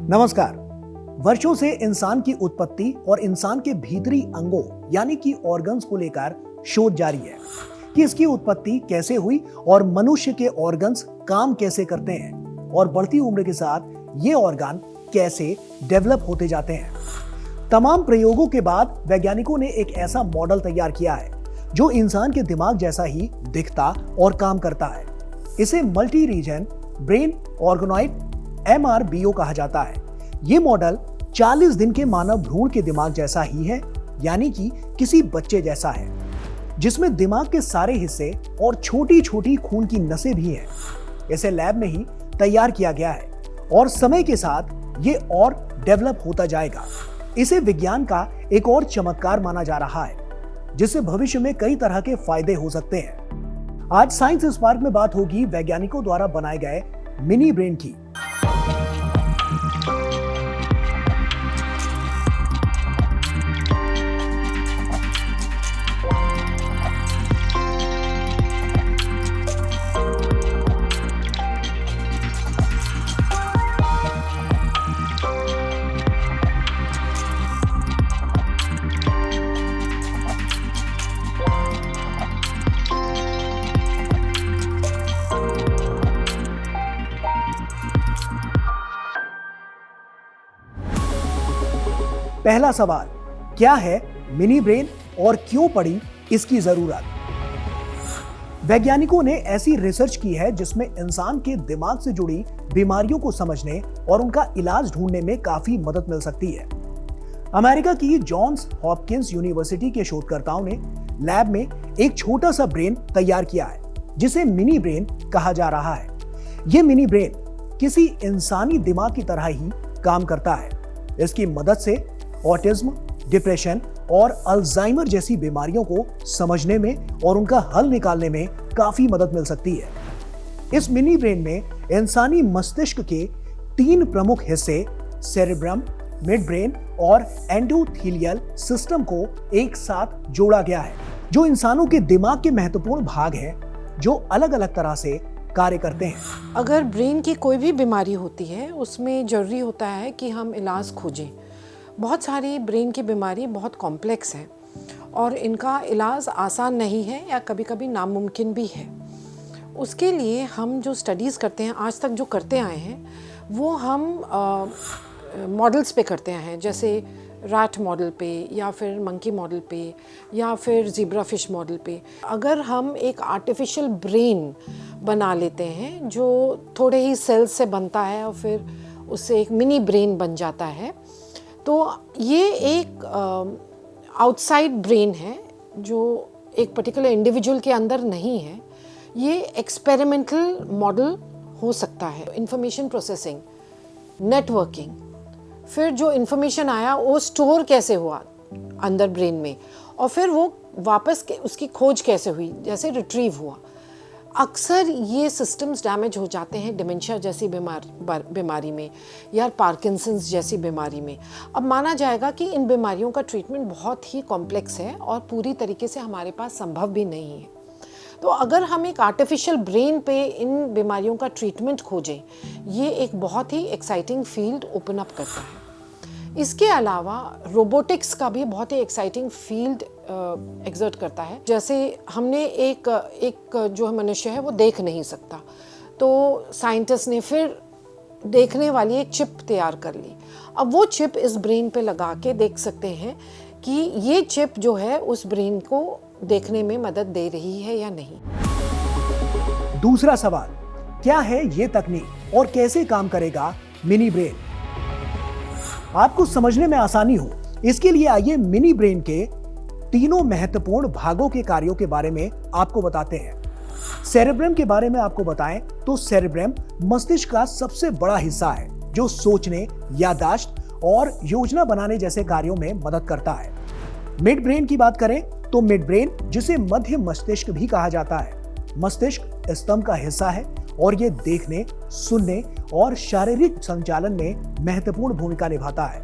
नमस्कार। वर्षों से इंसान की उत्पत्ति और इंसान के भीतरी अंगों यानी कि ऑर्गन्स को लेकर शोध जारी है कि इसकी उत्पत्ति कैसे हुई और मनुष्य के ऑर्गन्स काम कैसे करते हैं और बढ़ती उम्र के साथ ये ऑर्गन कैसे डेवलप होते जाते हैं। तमाम प्रयोगों के बाद वैज्ञानिकों ने एक ऐसा मॉडल तैयार किया है जो इंसान के दिमाग जैसा ही दिखता और काम करता है। इसे multi reason brain organoid MRBO कहा जाता है। ये मॉडल 40 दिन के मानव भ्रूण के दिमाग जैसा ही है, यानी कि किसी बच्चे जैसा है, जिसमें दिमाग के सारे हिस्से और छोटी छोटी खून की नसें भी हैं। इसे लैब में ही तैयार किया गया है और समय के साथ ये और डेवलप होता जाएगा। इसे विज्ञान का एक और चमत्कार माना जा रहा है, जिससे भविष्य में कई तरह के फायदे हो सकते हैं। आज साइंस स्पार्क में बात होगी वैज्ञानिकों द्वारा बनाए गए मिनी ब्रेन की। पहला सवाल, क्या है मिनी ब्रेन और क्यों पड़ी इसकी जरूरत? वैज्ञानिकों ने ऐसी रिसर्च की है जिसमें इंसान के दिमाग से जुड़ी बीमारियों को समझने और उनका इलाज ढूंढने में काफी मदद मिल सकती है। अमेरिका की जॉन्स हॉपकिंस यूनिवर्सिटी के शोधकर्ताओं ने लैब में एक छोटा सा ब्रेन तैयार किया है जिसे मिनी ब्रेन कहा जा रहा है। यह मिनी ब्रेन किसी इंसानी दिमाग की तरह ही काम करता है। इसकी मदद से ऑटिज्म, डिप्रेशन और अल्जाइमर जैसी बीमारियों को समझने में और उनका हल निकालने में काफी मदद मिल सकती है। इस मिनी ब्रेन में इंसानी मस्तिष्क के 3 प्रमुख हिस्से सेरेब्रम, मिड ब्रेन और एंडोथेलियल सिस्टम को एक साथ जोड़ा गया है, जो इंसानों के दिमाग के महत्वपूर्ण भाग हैं जो अलग अलग तरह से कार्य करते हैं। अगर ब्रेन की कोई भी बीमारी होती है उसमें जरूरी होता है कि हम इलाज खोजें। बहुत सारी ब्रेन की बीमारी बहुत कॉम्प्लेक्स है और इनका इलाज आसान नहीं है या कभी कभी नामुमकिन भी है। उसके लिए हम जो स्टडीज़ करते हैं, आज तक जो करते आए हैं, वो हम मॉडल्स पे करते हैं, जैसे रैट मॉडल पे या फिर मंकी मॉडल पे या फिर ज़ीब्रा फिश मॉडल पे। अगर हम एक आर्टिफिशियल ब्रेन बना लेते हैं जो थोड़े ही सेल्स से बनता है और फिर उससे एक मिनी ब्रेन बन जाता है, तो ये एक आउटसाइड ब्रेन है जो एक पर्टिकुलर इंडिविजुअल के अंदर नहीं है। ये एक्सपेरिमेंटल मॉडल हो सकता है। इंफॉर्मेशन प्रोसेसिंग, नेटवर्किंग, फिर जो इंफॉर्मेशन आया वो स्टोर कैसे हुआ अंदर ब्रेन में और फिर वो वापस उसकी खोज कैसे हुई, जैसे रिट्रीव हुआ। अक्सर ये सिस्टम्स डैमेज हो जाते हैं डिमेंशिया जैसी बीमारी में या पार्किंसंस जैसी बीमारी में। अब माना जाएगा कि इन बीमारियों का ट्रीटमेंट बहुत ही कॉम्प्लेक्स है और पूरी तरीके से हमारे पास संभव भी नहीं है। तो अगर हम एक आर्टिफिशियल ब्रेन पे इन बीमारियों का ट्रीटमेंट खोजें, ये एक बहुत ही एक्साइटिंग फील्ड ओपन अप करता है। इसके अलावा रोबोटिक्स का भी बहुत ही एक्साइटिंग फील्ड एग्जर्ट करता है। जैसे हमने एक जो मनुष्य है वो देख नहीं सकता, तो साइंटिस्ट ने फिर देखने वाली एक चिप तैयार कर ली। अब वो चिप इस ब्रेन पे लगा के देख सकते हैं कि ये चिप जो है उस ब्रेन को देखने में मदद दे रही है या नहीं। दूसरा सवाल, क्या है ये तकनीक और कैसे काम करेगा मिनी ब्रेन? आपको समझने में आसानी हो इसके लिए आइए मिनी ब्रेन के तीनों महत्वपूर्ण भागों के कार्यों के बारे में आपको बताते हैं। सेरेब्रम के बारे में आपको बताएं तो सेरेब्रम मस्तिष्क का सबसे बड़ा हिस्सा है जो सोचने, याददाश्त और योजना बनाने जैसे कार्यों में मदद करता है। मिड ब्रेन की बात करें तो मिड ब्रेन, जिसे मध्य मस्तिष्क भी कहा जाता है, मस्तिष्क स्तंभ का हिस्सा है और ये देखने, सुनने और शारीरिक संचालन में महत्वपूर्ण भूमिका निभाता है।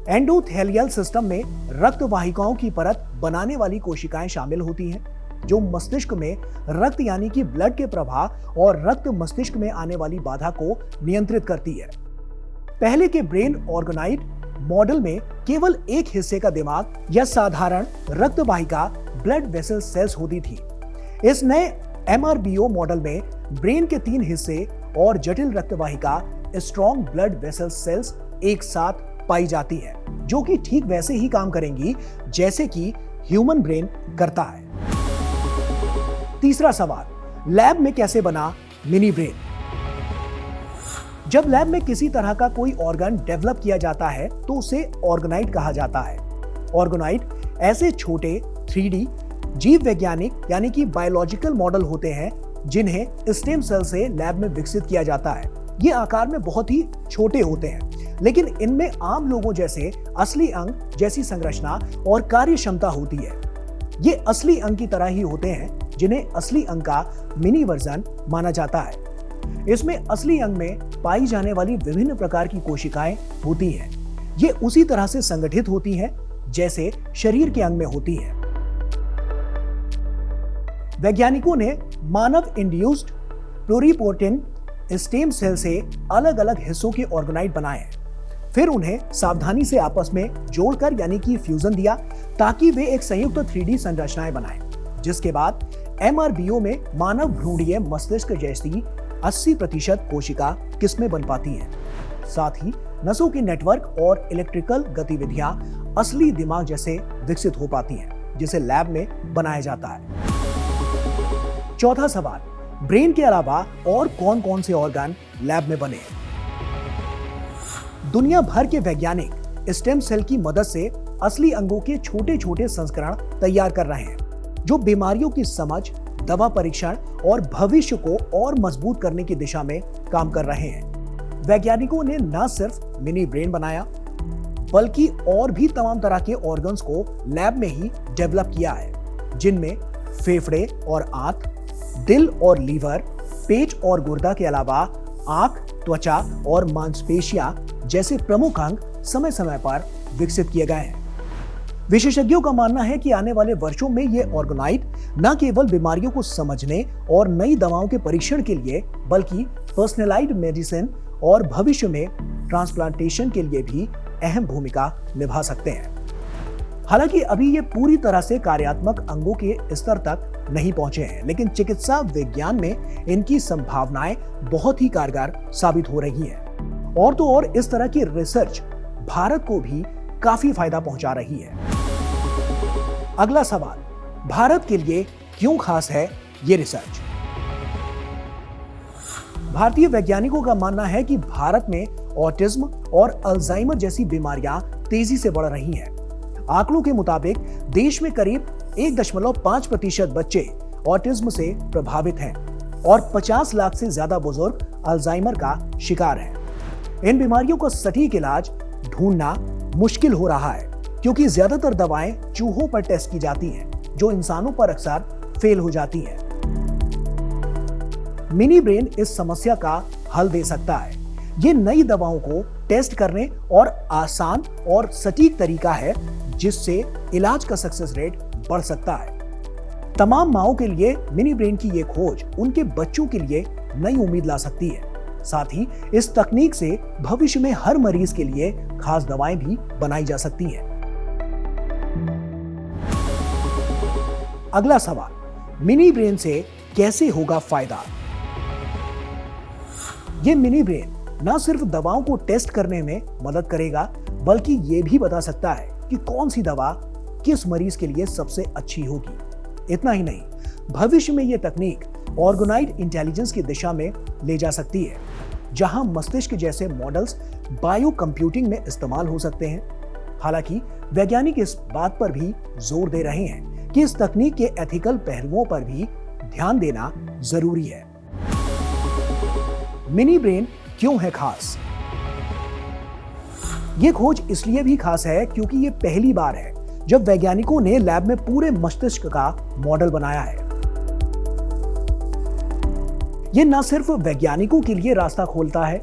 एंडोथेलियल सिस्टम में रक्त वाहिकाओं की परत बनाने वाली कोशिकाएं शामिल होती हैं जो मस्तिष्क में रक्त यानी कि ब्लड के प्रवाह और रक्त मस्तिष्क में आने वाली बाधा को नियंत्रित करती है। पहले के ब्रेन ऑर्गेनाइड मॉडल में केवल एक हिस्से का दिमाग या साधारण रक्त वाहिका ब्लड वेसल सेल्स होती थी। इस नए MRBO मॉडल में ब्रेन के 3 हिस्से और जटिल रक्त वाहिका स्ट्रॉन्ग ब्लड वेसल सेल्स एक साथ पाई जाती है, जो कि ठीक वैसे ही काम करेंगी जैसे कि ह्यूमन ब्रेन करता है। तीसरा सवाल, लैब में कैसे बना मिनी ब्रेन? जब लैब में किसी तरह का कोई ऑर्गन डेवलप किया जाता है तो उसे ऑर्गेनाइड कहा जाता है। ऑर्गेनाइड ऐसे छोटे 3D जीव वैज्ञानिक यानी कि बायोलॉजिकल मॉडल होते हैं जिन्हें स्टेम सेल से लैब में विकसित किया जाता है। ये आकार में बहुत ही छोटे होते हैं, लेकिन इनमें आम लोगों जैसे असली अंग जैसी संरचना और कार्य क्षमता होती है। ये असली अंग की तरह ही होते हैं जिन्हें असली अंग का मिनी वर्जन माना जाता है। इसमें असली अंग में पाई जाने वाली विभिन्न प्रकार की कोशिकाएं होती हैं। ये उसी तरह से संगठित होती हैं जैसे शरीर के अंग में होती हैं। वैज्ञानिकों ने मानव इंड्यूस्ड प्लुरिपोटेंट स्टेम सेल से अलग अलग हिस्सों के ऑर्गेनाइड बनाए हैं, फिर उन्हें सावधानी से आपस में जोड़कर यानी कि फ्यूजन दिया ताकि वे एक संयुक्त 3D संरचनाएं बनाएं, जिसके बाद MRBO में मानव भ्रूणीय मस्तिष्क जैसी 80% कोशिका किस्में बन पाती हैं। साथ ही नसों के नेटवर्क और इलेक्ट्रिकल गतिविधियां असली दिमाग जैसे विकसित हो पाती हैं, जिसे लैब में बनाया जाता है। चौथा सवाल, ब्रेन के अलावा और कौन कौन से ऑर्गन लैब में बने हैं? दुनिया भर के वैज्ञानिक स्टेम सेल की मदद से असली अंगों के छोटे छोटे संस्करण तैयार कर रहे हैं, जो बीमारियों की समझ, दवा परीक्षण और भविष्य को और मजबूत करने की दिशा में काम कर रहे हैं। वैज्ञानिकों ने न सिर्फ मिनी ब्रेन बनाया, बल्कि और भी तमाम तरह के ऑर्गन्स को लैब में ही डेवलप किया है, जिनमें फेफड़े और आंत, दिल और लीवर, पेट और गुर्दा के अलावा आंख, त्वचा और मांसपेशियां जैसे प्रमुख अंग समय समय पर विकसित किए गए हैं। विशेषज्ञों का मानना है कि आने वाले वर्षों में ये ऑर्गेनाइड न केवल बीमारियों को समझने और नई दवाओं के परीक्षण के लिए, बल्कि पर्सनलाइज्ड मेडिसिन और भविष्य में ट्रांसप्लांटेशन के लिए भी अहम भूमिका निभा सकते हैं। हालांकि अभी ये पूरी तरह से कार्यात्मक अंगों के स्तर तक नहीं पहुंचे हैं, लेकिन चिकित्सा विज्ञान में इनकी संभावनाएं बहुत ही कारगर साबित हो रही हैं। और तो और इस तरह की रिसर्च भारत को भी काफी फायदा पहुंचा रही है। अगला सवाल, भारत के लिए क्यों खास है ये रिसर्च? भारतीय वैज्ञानिकों का मानना है कि भारत में ऑटिज्म और अल्जाइमर जैसी बीमारियां तेजी से बढ़ रही हैं। आंकड़ों के मुताबिक देश में करीब 1.5% बच्चे ऑटिज्म से प्रभावित हैं और 50 लाख से ज्यादा बुजुर्ग अल्जाइमर का शिकार हैं। इन बीमारियों का सटीक इलाज ढूंढना मुश्किल हो रहा है, क्योंकि ज्यादातर दवाएं चूहों पर टेस्ट की जाती हैं, जो इंसानों पर अक्सर फेल हो जाती हैं। मिनी ब्रेन इस समस्या का हल दे सकता है। ये नई दवाओं को टेस्ट करने और आसान और सटीक तरीका है, जिससे इलाज का सक्सेस रेट बढ़ सकता है। तमाम माओं के लिए मिनी ब्रेन की ये खोज उनके बच्चों के लिए नई उम्मीद ला सकती है। साथ ही इस तकनीक से भविष्य में हर मरीज के लिए खास दवाएं भी बनाई जा सकती हैं। अगला सवाल, मिनी ब्रेन से कैसे होगा फायदा? ये मिनी ब्रेन न सिर्फ दवाओं को टेस्ट करने में मदद करेगा, बल्कि ये भी बता सकता है कि कौन सी दवा किस मरीज के लिए सबसे अच्छी होगी। इतना ही नहीं, भविष्य में यह तकनीक ऑर्गेनाइड इंटेलिजेंस की दिशा में ले जा सकती है, जहां मस्तिष्क जैसे मॉडल्स बायो कंप्यूटिंग में इस्तेमाल हो सकते हैं। हालांकि वैज्ञानिक इस बात पर भी जोर दे रहे हैं कि इस तकनीक के एथिकल पहलुओं पर भी ध्यान देना जरूरी है। मिनी ब्रेन क्यों है खास? यह खोज इसलिए भी खास है क्योंकि यह पहली बार है जब वैज्ञानिकों ने लैब में पूरे मस्तिष्क का मॉडल बनाया है। यह न सिर्फ वैज्ञानिकों के लिए रास्ता खोलता है,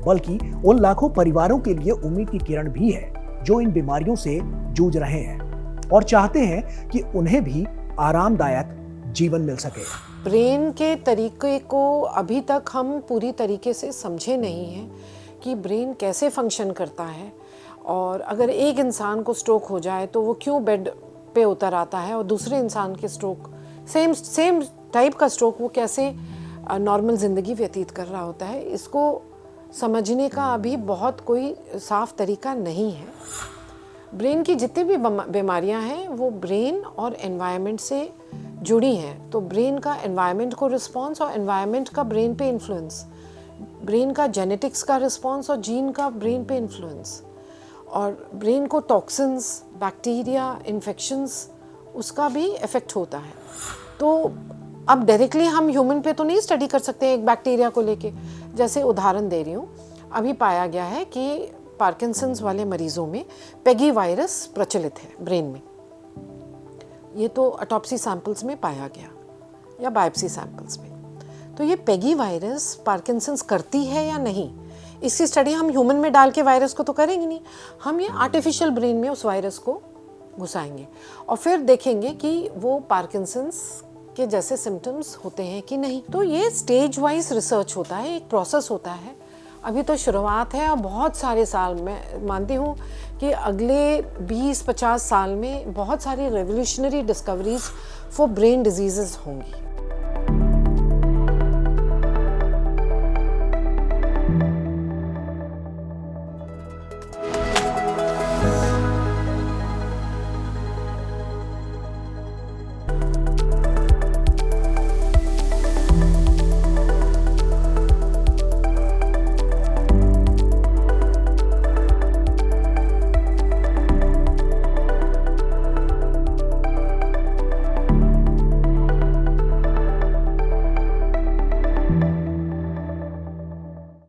बल्कि उन लाखों परिवारों के लिए उम्मीद की किरण भी है जो इन बीमारियों से जूझ रहे हैं और चाहते हैं कि उन्हें भी आरामदायक जीवन मिल सके। ब्रेन के तरीके को अभी तक हम पूरी तरीके से समझे नहीं हैं कि ब्रेन कैसे फंक्शन करता है, और अगर एक इंसान को स्ट्रोक हो जाए तो वो क्यों बेड पे उतर आता है, और दूसरे इंसान के स्ट्रोक सेम टाइप का स्ट्रोक वो कैसे नॉर्मल ज़िंदगी व्यतीत कर रहा होता है, इसको समझने का अभी बहुत कोई साफ तरीका नहीं है। ब्रेन की जितनी भी बीमारियां हैं वो ब्रेन और एनवायरनमेंट से जुड़ी हैं। तो ब्रेन का एनवायरनमेंट को रिस्पॉन्स और एनवायरनमेंट का ब्रेन पे इन्फ्लुएंस, ब्रेन का जेनेटिक्स का रिस्पॉन्स और जीन का ब्रेन पे इन्फ्लुएंस, और ब्रेन को टॉक्सिन्स, बैक्टीरिया, इन्फेक्शंस उसका भी इफ़ेक्ट होता है। तो अब डायरेक्टली हम ह्यूमन पे तो नहीं स्टडी कर सकते एक बैक्टीरिया को लेके। जैसे उदाहरण दे रही हूँ, अभी पाया गया है कि पार्किंसंस वाले मरीजों में पेगी वायरस प्रचलित है ब्रेन में। ये तो ऑटोप्सी सैंपल्स में पाया गया या बायोप्सी सैंपल्स में। तो ये पेगी वायरस पार्किंसंस करती है या नहीं, इसकी स्टडी हम ह्यूमन में डाल के वायरस को तो करेंगे नहीं, हम ये आर्टिफिशियल ब्रेन में उस वायरस को घुसाएंगे और फिर देखेंगे कि वो पार्किंसंस के जैसे सिम्टम्स होते हैं कि नहीं। तो ये स्टेज वाइज रिसर्च होता है, एक प्रोसेस होता है। अभी तो शुरुआत है और बहुत सारे साल में मानती हूँ कि अगले 20-50 साल में बहुत सारी revolutionary discoveries for brain diseases होंगी।